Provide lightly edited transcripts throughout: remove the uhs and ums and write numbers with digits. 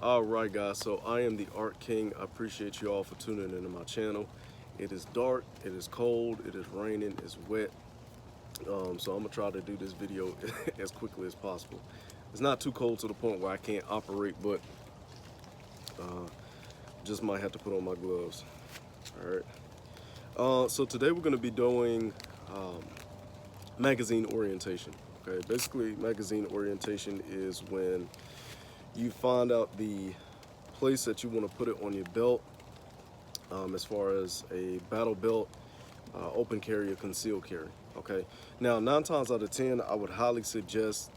All right, guys. So I am the Art King. I appreciate you all for tuning into my channel. It is dark, it is cold, it is raining, it's wet. So I'm gonna try to do this video as quickly as possible. It's not too cold to the point where I can't operate, but just might have to put on my gloves. All right. So today we're gonna be doing magazine orientation. Okay. Basically, magazine orientation is when you find out the place that you want to put it on your belt, as far as a battle belt, open carry, or concealed carry. Okay. Now, 9 times out of 10, I would highly suggest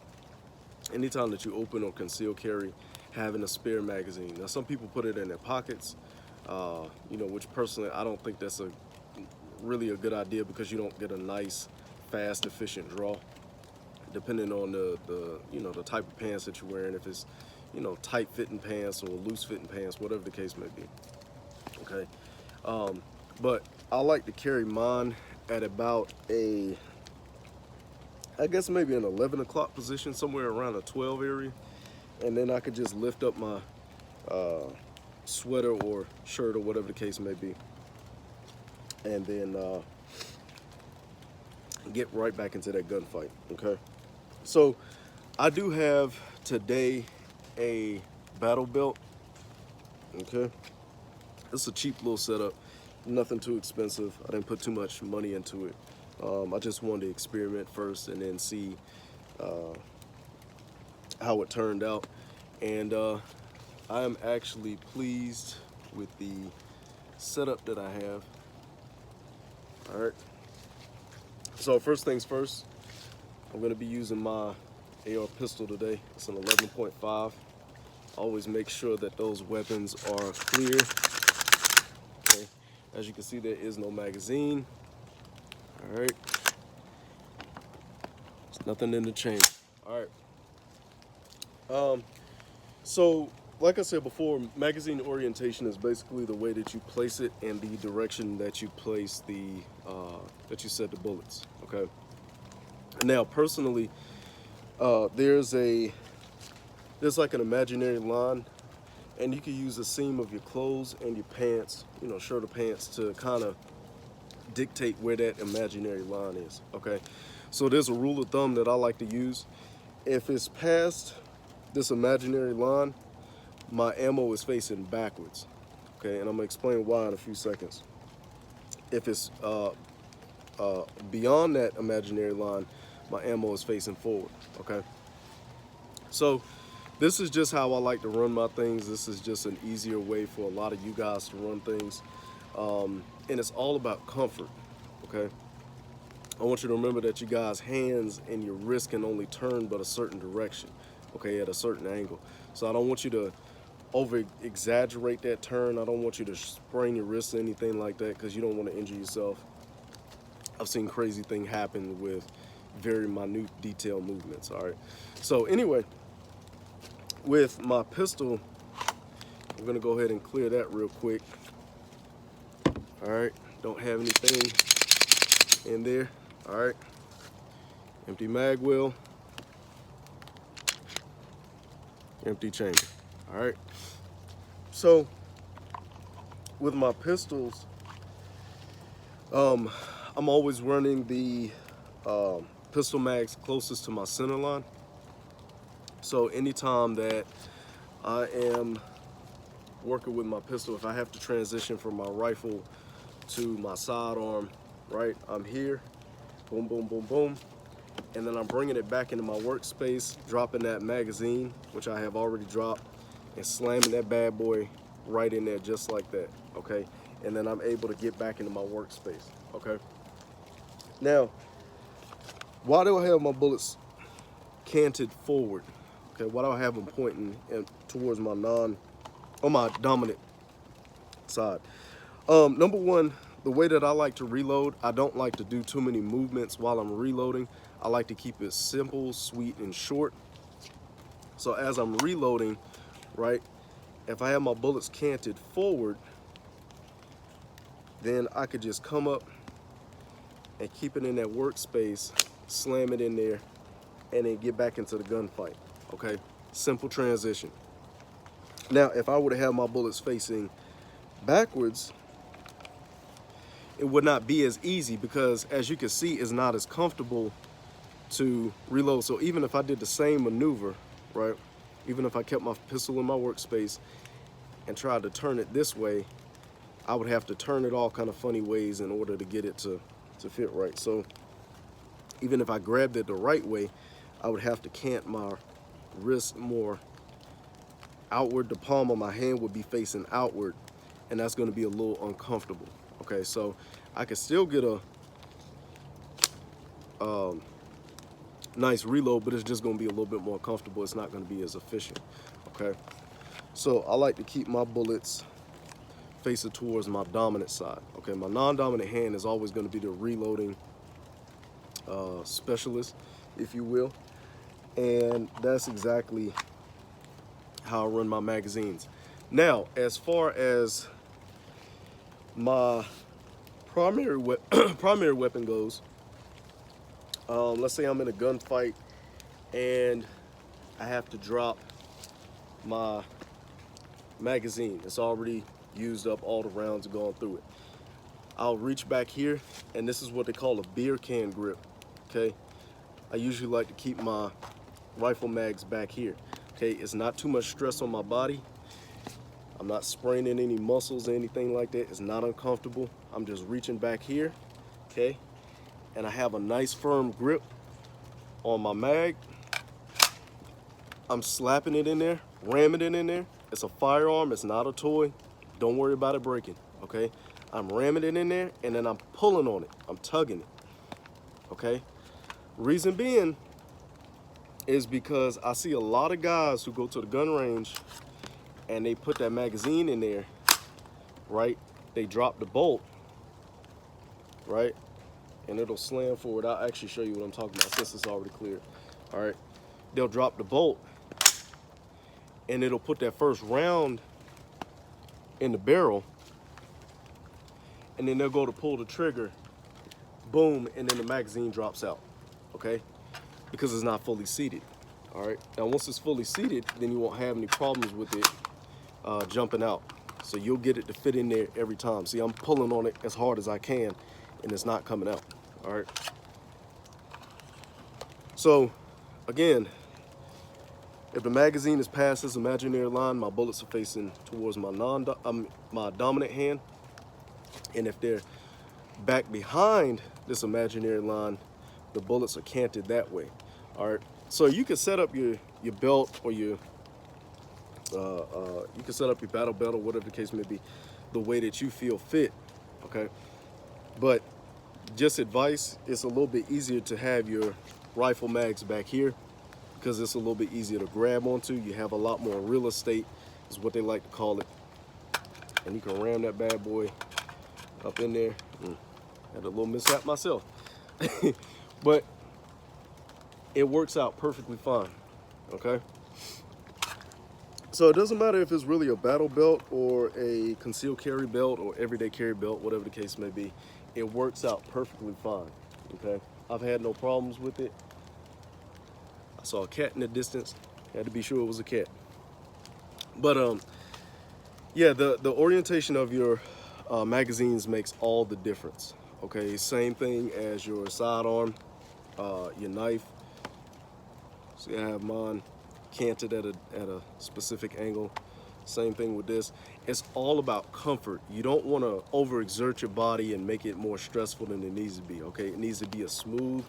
anytime that you open or conceal carry, having a spare magazine. Now, some people put it in their pockets, which personally I don't think that's really a good idea because you don't get a nice, fast, efficient draw. Depending on the type of pants that you're wearing, if it's tight fitting pants or loose fitting pants, whatever the case may be. Okay, but I like to carry mine at about I guess maybe an 11 o'clock position, somewhere around a 12 area, and then I could just lift up my sweater or shirt or whatever the case may be, and then get right back into that gunfight. Okay, so I do have today a battle belt. Okay, it's a cheap little setup, nothing too expensive. I didn't put too much money into it. I just wanted to experiment first and then see how it turned out. And I am actually pleased with the setup that I have. All right. So first things first, I'm going to be using my AR pistol today. It's an 11.5. Always make sure that those weapons are clear. Okay. As you can see, there is no magazine. All right. There's nothing in the chamber. All right. So like I said before, magazine orientation is basically the way that you place it and the direction that you place that you set the bullets. Okay. Now, personally, there's like an imaginary line, and you can use the seam of your clothes and your pants, shirt or pants, to kind of dictate where that imaginary line is. Okay. So there's a rule of thumb that I like to use. If it's past this imaginary line, my ammo is facing backwards. Okay, and I'm gonna explain why in a few seconds. If it's beyond that imaginary line, my ammo is facing forward. Okay, so this is just how I like to run my things. This is just an easier way for a lot of you guys to run things, and it's all about comfort. Okay, I want you to remember that you guys' hands and your wrist can only turn but a certain direction. Okay, at a certain angle. So I don't want you to over exaggerate that turn. I don't want you to sprain your wrist or anything like that, because you don't want to injure yourself. I've seen crazy things happen with very minute detail movements. All right, so anyway, with my pistol, I'm gonna go ahead and clear that real quick. All right, don't have anything in there. All right, empty mag well, empty chamber. All right, so with my pistols, I'm always running the pistol mags closest to my center line. So anytime that I am working with my pistol, if I have to transition from my rifle to my sidearm, right, I'm here, boom, boom, boom, boom, and then I'm bringing it back into my workspace, dropping that magazine, which I have already dropped, and slamming that bad boy right in there just like that. Okay, and then I'm able to get back into my workspace. Okay, now why do I have my bullets canted forward? Okay, why do I have them pointing towards my my dominant side? Number one, the way that I like to reload, I don't like to do too many movements while I'm reloading. I like to keep it simple, sweet, and short. So as I'm reloading, right, if I have my bullets canted forward, then I could just come up and keep it in that workspace, slam it in there, and then get back into the gunfight. Okay, simple transition. Now, if I were to have my bullets facing backwards, it would not be as easy because, as you can see, it's not as comfortable to reload. So even if I did the same maneuver, right, even if I kept my pistol in my workspace and tried to turn it this way, I would have to turn it all kind of funny ways in order to get it to fit right. So even if I grabbed it the right way, I would have to cant my wrist more outward. The palm of my hand would be facing outward, and that's going to be a little uncomfortable. Okay, so I can still get a nice reload, but it's just going to be a little bit more comfortable. It's not going to be as efficient. Okay, so I like to keep my bullets facing towards my dominant side. Okay, my non-dominant hand is always going to be the reloading specialist, if you will, and that's exactly how I run my magazines. Now, as far as my primary weapon goes, let's say I'm in a gunfight and I have to drop my magazine. It's already used up, all the rounds are going through it. I'll reach back here, and this is what they call a beer can grip. Okay, I usually like to keep my rifle mags back here. Okay, it's not too much stress on my body. I'm not spraining any muscles or anything like that. It's not uncomfortable. I'm just reaching back here, okay, and I have a nice firm grip on my mag. I'm slapping it in there, ramming it in there. It's a firearm, it's not a toy. Don't worry about it breaking, okay? I'm ramming it in there, and then I'm pulling on it. I'm tugging it, okay? Reason being is because I see a lot of guys who go to the gun range and they put that magazine in there, right? They drop the bolt, right? And it'll slam forward. I'll actually show you what I'm talking about since it's already cleared, all right? They'll drop the bolt, and it'll put that first round in the barrel, and then they'll go to pull the trigger, boom, and then the magazine drops out, okay? Because it's not fully seated, all right? Now, once it's fully seated, then you won't have any problems with it jumping out. So you'll get it to fit in there every time. See, I'm pulling on it as hard as I can, and it's not coming out, all right? So, again, if the magazine is past this imaginary line, my bullets are facing towards my my dominant hand. And if they're back behind this imaginary line, the bullets are canted that way. All right. So you can set up your belt, or your you can set up your battle belt, or whatever the case may be, the way that you feel fit. Okay. But just advice, it's a little bit easier to have your rifle mags back here, because it's a little bit easier to grab onto. You have a lot more real estate, is what they like to call it. And you can ram that bad boy up in there. Had a little mishap myself. But it works out perfectly fine, okay? So it doesn't matter if it's really a battle belt or a concealed carry belt or everyday carry belt, whatever the case may be. It works out perfectly fine, okay? I've had no problems with it. I saw a cat in the distance. Had to be sure it was a cat. But yeah, the orientation of your magazines makes all the difference. Okay, same thing as your sidearm, your knife. See, I have mine canted at a specific angle. Same thing with this. It's all about comfort. You don't want to overexert your body and make it more stressful than it needs to be. Okay, it needs to be a smooth,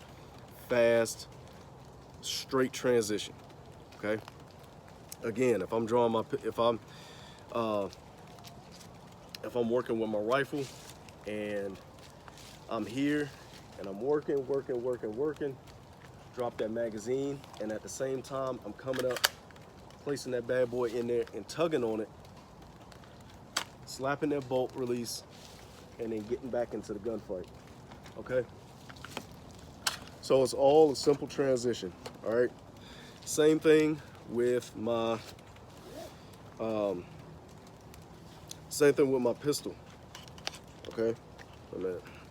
fast, straight transition. Okay. Again, if I'm drawing my, if I'm working with my rifle and I'm here and I'm working, drop that magazine, and at the same time I'm coming up, placing that bad boy in there and tugging on it, slapping that bolt release, and then getting back into the gunfight. Okay. So it's all a simple transition. All right. Same thing with my pistol. Okay.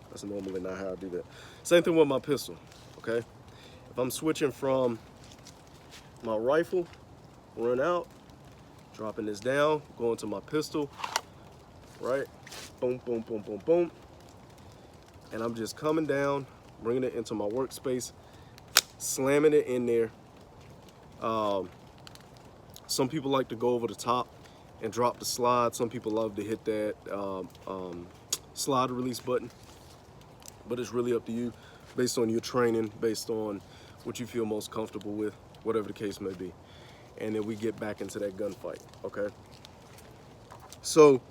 That's normally not how I do that. Same thing with my pistol. Okay. If I'm switching from my rifle, run out, Dropping this down, going to my pistol, right? Boom, boom, boom, boom, boom. And I'm just coming down, bringing it into my workspace, slamming it in there. Some people like to go over the top and drop the slide. Some people love to hit that slide release button. But it's really up to you, based on your training, based on what you feel most comfortable with, whatever the case may be. And then we get back into that gunfight, okay? So,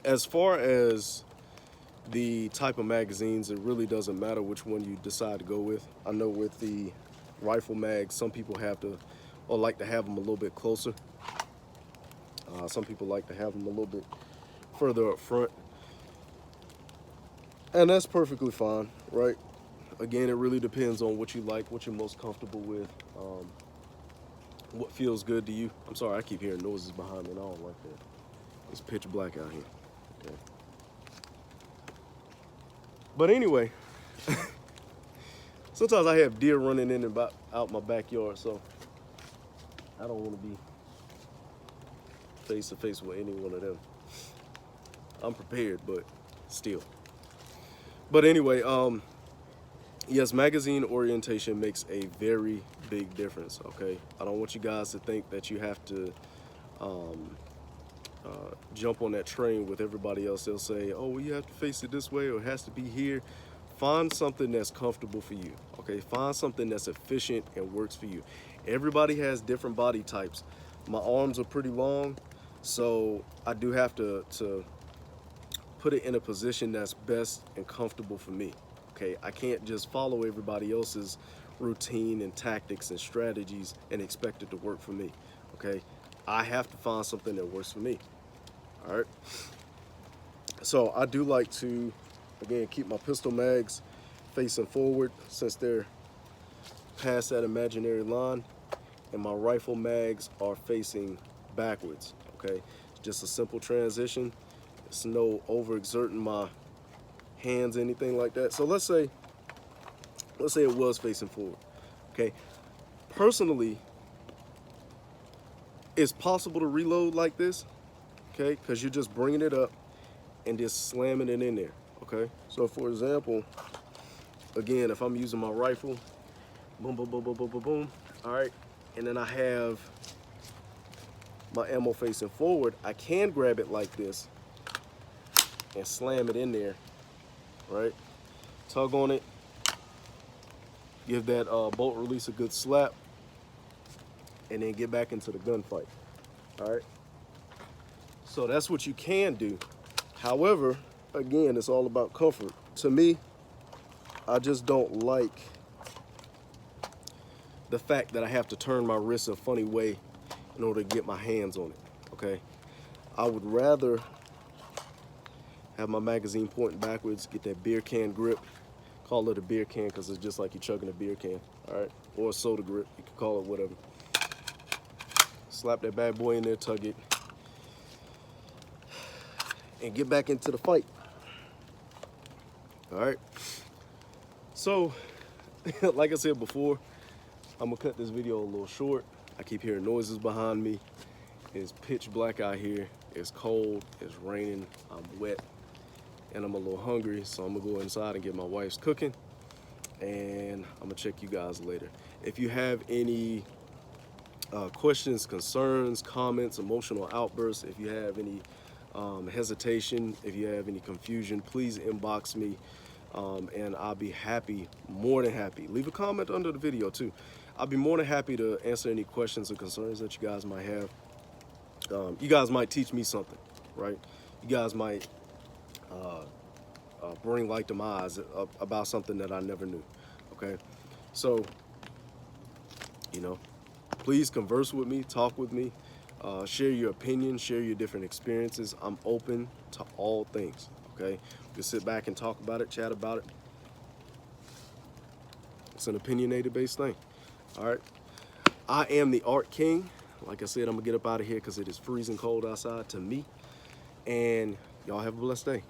as far as the type of magazines, it really doesn't matter which one you decide to go with. I know with the rifle mags, some people have to, or like to have them a little bit closer. Some people like to have them a little bit further up front. And that's perfectly fine, right? Again, it really depends on what you like, what you're most comfortable with, what feels good to you. I'm sorry, I keep hearing noises behind me and I don't like that. It's pitch black out here. Okay. But anyway, sometimes I have deer running in and out my backyard, so I don't want to be face to face with any one of them. I'm prepared, but still. But anyway, yes, magazine orientation makes a very big difference, okay? I don't want you guys to think that you have to jump on that train with everybody else. They'll say, oh, well, you have to face it this way or it has to be here. Find something that's comfortable for you, okay? Find something that's efficient and works for you. Everybody has different body types. My arms are pretty long, so I do have to put it in a position that's best and comfortable for me, okay? I can't just follow everybody else's routine and tactics and strategies and expect it to work for me, okay? I have to find something that works for me, all right? So I do like to, again, keep my pistol mags facing forward since they're past that imaginary line, and my rifle mags are facing backwards, okay? It's just a simple transition. It's no overexerting my hands, anything like that. So let's say it was facing forward, okay? Personally, it's possible to reload like this, okay? Because you're just bringing it up and just slamming it in there, okay? So for example, again, if I'm using my rifle, boom, boom, boom, boom, boom, boom, boom, all right? And then I have my ammo facing forward, I can grab it like this and slam it in there, right? Tug on it, give that bolt release a good slap, and then get back into the gunfight, all right? So that's what you can do. However, again, it's all about comfort. To me, I just don't like the fact that I have to turn my wrist a funny way in order to get my hands on it, okay? I would rather have my magazine pointing backwards, get that beer can grip. Call it a beer can because it's just like you're chugging a beer can, all right? Or a soda grip, you can call it whatever. Slap that bad boy in there, tug it, and get back into the fight, all right? So, like I said before, I'm gonna cut this video a little short. I keep hearing noises behind me. It's pitch black out here. It's cold, it's raining, I'm wet, and I'm a little hungry, so I'm gonna go inside and get my wife's cooking, and I'm gonna check you guys later. If you have any questions, concerns, comments, emotional outbursts, if you have any hesitation, if you have any confusion, please inbox me, and I'll be happy, more than happy. Leave a comment under the video too. I'll be more than happy to answer any questions or concerns that you guys might have. You guys might teach me something, right? You guys might bring light to my eyes about something that I never knew, okay? So, you know, please converse with me, talk with me, share your opinion, share your different experiences. I'm open to all things, okay? We can sit back and talk about it, chat about it. It's an opinionated based thing, all right? I am the Art King. Like I said, I'm gonna get up out of here because it is freezing cold outside to me. And y'all have a blessed day.